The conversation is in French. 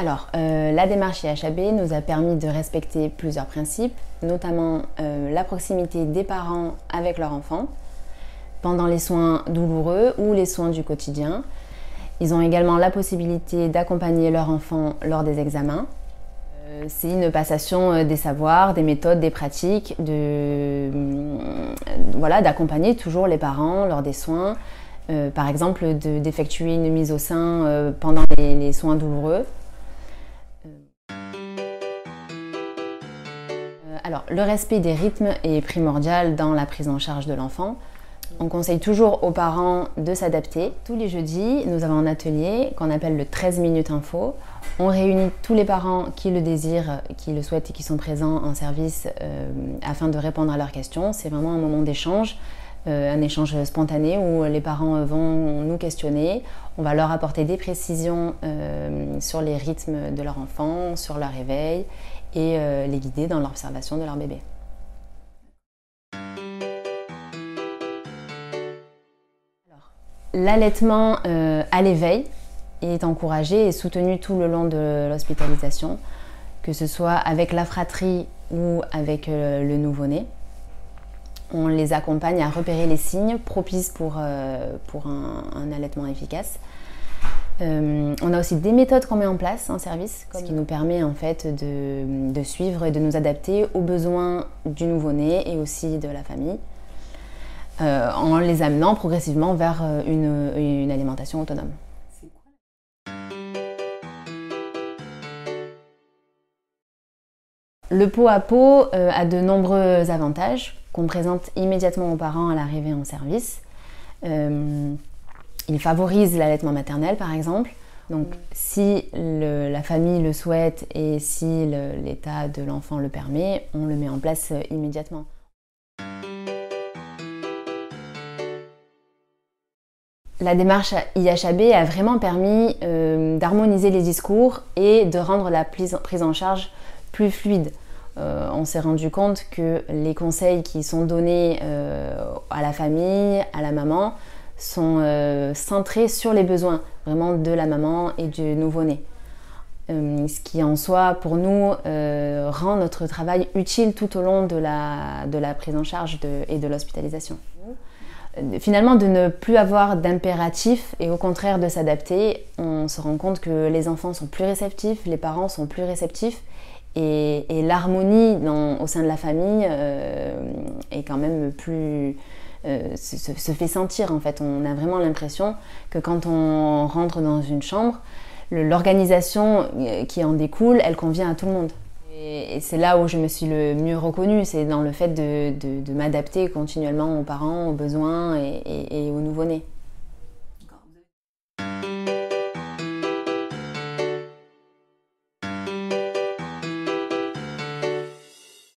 Alors, la démarche IHAB nous a permis de respecter plusieurs principes, notamment la proximité des parents avec leur enfant, pendant les soins douloureux ou les soins du quotidien. Ils ont également la possibilité d'accompagner leur enfant lors des examens. C'est une passation des savoirs, des méthodes, des pratiques, d'accompagner toujours les parents lors des soins. Par exemple, d'effectuer une mise au sein pendant les soins douloureux. Alors, le respect des rythmes est primordial dans la prise en charge de l'enfant. On conseille toujours aux parents de s'adapter. Tous les jeudis, nous avons un atelier qu'on appelle le 13 minutes info. On réunit tous les parents qui le désirent, qui le souhaitent et qui sont présents en service afin de répondre à leurs questions. C'est vraiment un moment d'échange, un échange spontané où les parents vont nous questionner. On va leur apporter des précisions sur les rythmes de leur enfant, sur leur réveil et les guider dans l'observation de leur bébé. L'allaitement à l'éveil est encouragé et soutenu tout le long de l'hospitalisation, que ce soit avec la fratrie ou avec le nouveau-né. On les accompagne à repérer les signes propices pour un allaitement efficace. On a aussi des méthodes qu'on met en place en service, ce qui nous permet en fait de suivre et de nous adapter aux besoins du nouveau-né et aussi de la famille, en les amenant progressivement vers une alimentation autonome. Le pot à pot a de nombreux avantages qu'on présente immédiatement aux parents à l'arrivée en service. Il favorise l'allaitement maternel par exemple. Donc si la famille le souhaite et si l'état de l'enfant le permet, on le met en place immédiatement. La démarche IHAB a vraiment permis d'harmoniser les discours et de rendre la prise en charge plus fluide. On s'est rendu compte que les conseils qui sont donnés à la famille, à la maman, sont centrés sur les besoins vraiment de la maman et du nouveau-né. Ce qui en soi, pour nous, rend notre travail utile tout au long de la prise en charge et de l'hospitalisation. Finalement, de ne plus avoir d'impératif et au contraire de s'adapter, on se rend compte que les enfants sont plus réceptifs, les parents sont plus réceptifs et l'harmonie au sein de la famille est quand même plus... se fait sentir en fait. On a vraiment l'impression que quand on rentre dans une chambre, l'organisation qui en découle, elle convient à tout le monde. Et c'est là où je me suis le mieux reconnue, c'est dans le fait de m'adapter continuellement aux parents, aux besoins et aux nouveau-nés.